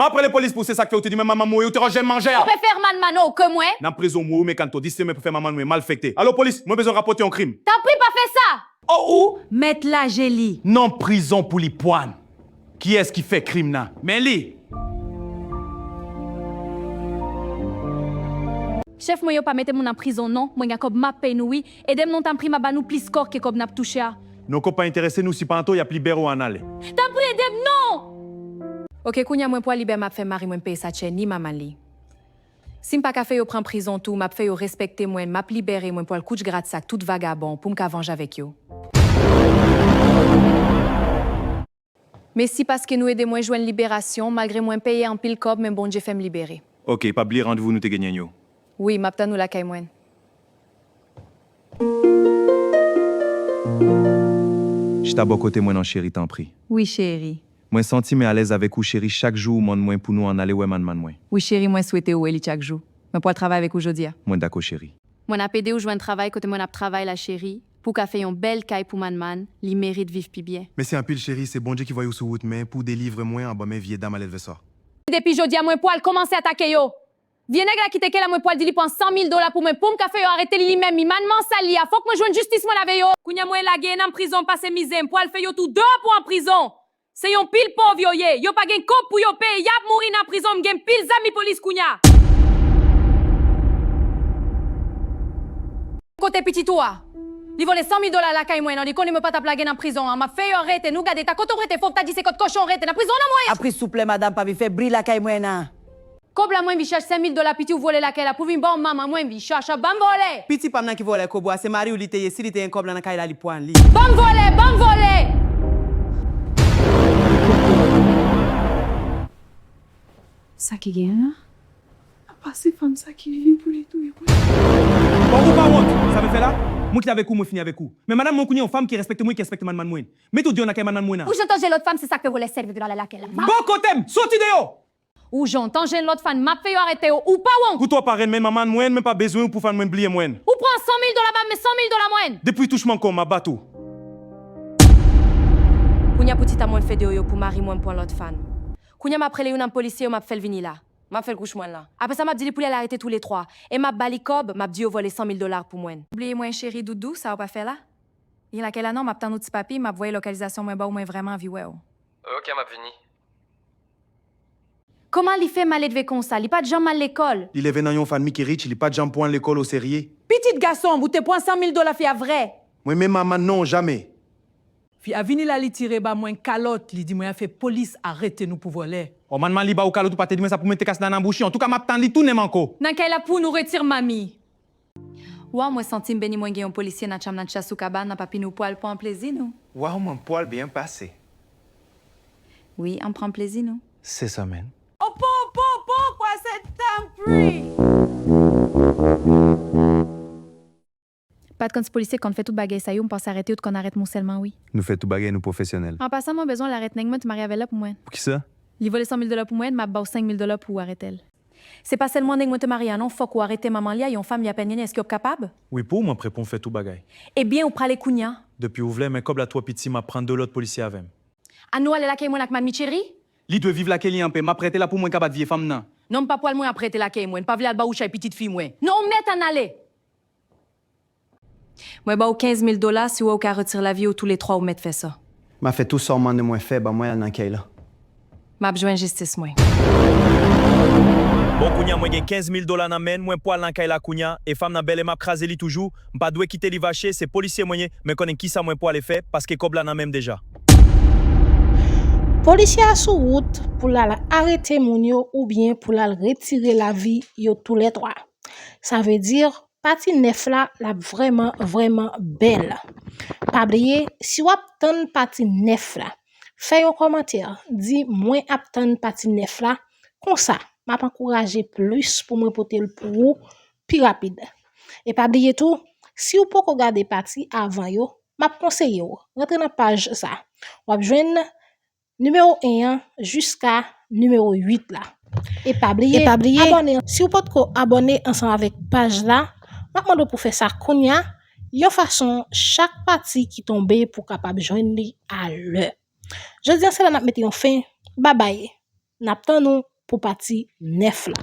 Après les polices pour ça que fait, tu dis, mais maman, moi, tu t'auras jamais mangé. On peut faire mano que moi. Dans la prison, moi, mais quand tu dis, mais pour faire maman, moi, mal affecté. Allô, police, moi, besoin de rapporter un crime. T'as pris pas fait ça. Oh, où? Mettre la Gélie. Non, prison pour les poines. Qui est-ce qui fait crime, là? Mais lui. Chef, moi, yo pas mettre mon en prison, non. Moi, comme m'a paye nous, oui. Et dem non t'en pris ma ba nous plus score que comme n'a touché. Nos copains intéressés, nous, si pas il y a plus libéraux en aller. T'en prie, dem non. Ok, kounya moi pour libérer m'a fait mari moi paye sa chaîne ni maman li. Si m'pas ka fait yo prend prison tout, m'a fait yo respecter moi, m'a libérer moi pour le couche gratte sac tout vagabond pour m'ka venger avec yo. Mais si parce que nous aidez moi joindre libération, malgré moi payer en pile cob, mais bon Dieu fait me libérer. Ok, pas oublier rendez-vous nous te gagner yo. Oui, m'a nous la kay moi. Je t'ai côté moi non chéri t'en prie. Oui, chérie. Moi senti mais à l'aise avec vous chéri chaque jour mon moins pour nous en aller ouais man moi. Oui, chérie, moi souhaité où elle chaque jour. Mais pour travailler avec aujourd'hui. Moi d'accord chéri. Moi n'a pédé ou joindre travail côté moi n'a travail la chérie. Pour qu'a fait une belle caille pour man, li mérite vivre pi bien. Mais c'est un pile chéri, c'est bon Dieu qui voyou sur route mais pour délivrer moi en bas mes vieilles dames à lever ça. Depuis jodi à moi poil commencer à attaquer yo. Viens nèg la qui te la moi poil dit li prend $100,000 pour moi pour me fait yo arrêter li même mi manman sali a faut que moi joindre justice moi avec yo. Kounya moi la gen en prison passer misère poil fait yo tout 2 pour en prison. C'est yon pile pauvre yo ye. Yo pas gen cop pour yo payer, y a mourir en prison, m'gen pile zami police kounya. Côté petit toi. Li vole $100,000 la caille moi, non, li connaît me pas ta plague en prison, m'a fait yo arrêter, nous garder ta côté arrêter, faut que t'as dit c'est côté cochon arrêter en prison non moi. Après souple madame pas fait briller la caille moi nan. Kob la moi vi cherche $5,000 petit ou voler la caille la pour vinn bon maman moi vi cherche bam voler. Petit pam nan qui vole kobo, c'est mari ou li teye si li teye kob nan caille la li poan li. Bam voler, bam voler. Ça qui gagne, Pas ces femmes ça qui vivent pour les tout. Bon ou pas honte, ça me fait là? Moi qui avec vous, moi fini avec vous. Mais madame mon connaît une femme qui respecte moi qui respecte man moi. Mais tout Dieu n'a qu'à man moi. Ou j'entends j'ai l'autre femme c'est ça que vous voulez servir dans la caille. Bon côté, sorti de yo. Ou j'entends j'ai l'autre femme m'a fait yo arrêter ou pas ou. Pour toi parrain mais maman moi même pas besoin pour faire moi oublier moi. Ou prend $100,000 bas mais $100,000 moins. Depuis touchement comme ma bateau. Kounya petit à moi fait de yo pour mari moi pour l'autre femme. Kounya m'a prélé un policier m'a fait venir là. M'a fait le couche moi là. Après ça m'a dit pour aller arrêter tous les trois et m'a bali cob m'a dit voler $100,000 pour moi. oubliez moi chérie doudou, ça va pas faire là. Il a quel an m'a tant petit papier, m'a voyé localisation moins bas ou moins vraiment vie ouais. Ok, m'a fini. Comment il fait mal élevé comme ça? Il pas de gens mal l'école. Il est venu dans une famille qui est riche, il pas de gens pour l'école au sérieux. Petit garçon, vous te prend $100,000 fait à vrai. Moi même maman non jamais. Fi a vini la li tire ba mwen calotte, li di mwen a fait police arrêter nous pour voler. Oh man li ba ou calot ou pas te dire ça pour mettre casse dans la bouche. En tout cas m'a tant li tout ne manko. Nan kay la pour nous retire mamie. Wa moi senti béni moi gen un policier na cham nan chassou cabane na papi nous poil pour en plaisir nous. Waouh, mon poil bien passé. Oui, on prend plaisir nous. C'est ça, man. Oh quoi c'est temps pris. Pas de quand ce policier qu'on fait tout bagaille ça y on pense arrêter ou qu'on arrête mon seulement oui. Nous fait tout baguette nous professionnels. En passant moi besoin l'arrête nèg moi tu marié avec là pour moi. Pour qui ça? Il volait $100,000 pour moi, m'a ba $5,000 pour arrêter elle. C'est pas seulement nèg moi te marié non, faut qu'on arrête maman lia, yon femme y a peine est-ce que capable? Oui pour moi prépon fait tout bagaille. Eh bien ou prale kounya. Depuis ouvler mais comme la toi petit m'a prendre de l'autre policier avec. A nous aller la kay moi avec mamie chérie? Li doit vivre la kelly en paix, m'a prêté là pour moi capable vieille femme nan. Non pas poil moi apprêter la kay moi, pas vle ba ou chay petite fille moi. Non met en aller. Moi ba ou $15,000 si ou ka retire la vie ou tous les trois ou mettre fait ça. M'a fait tout sûrement de moins fait, bah moi dans caille là. M'a besoin justice moi. Bon kounya moi gen $15,000 nan men, moi poil nan kay la kounya et femme nan belle m'a krasé li toujours, m'pas doué quitter li vacher, c'est policier moyen, mais connaît qui ça moi poil fait parce que kob la nan même déjà. Policier a sous route pour arrêter moun yo ou bien pour retirer la vie yo tous les trois. Ça veut dire partie neuf là la vraiment belle. Pas oublier si ou attend partie neuf là, fais un commentaire, dit moins attend partie neuf là comme ça, m'a encourager plus pour me porter le pour plus rapide. Et pas oublier tout, si ou pas regarder partie avant yo, m'a conseiller ou rentrer dans page ça. Ou joindre numéro 1 jusqu'à numéro 8 là. Et pas oublier abonner. Si vous pouvez abonner ensemble avec page là, je demande pour faire ça kounya, yon façon chaque partie qui tombe pour capable joindre à l'heure. Je dis c'est là n'a mettre fin. Bye bye. N'attend nous pour parti 9 là.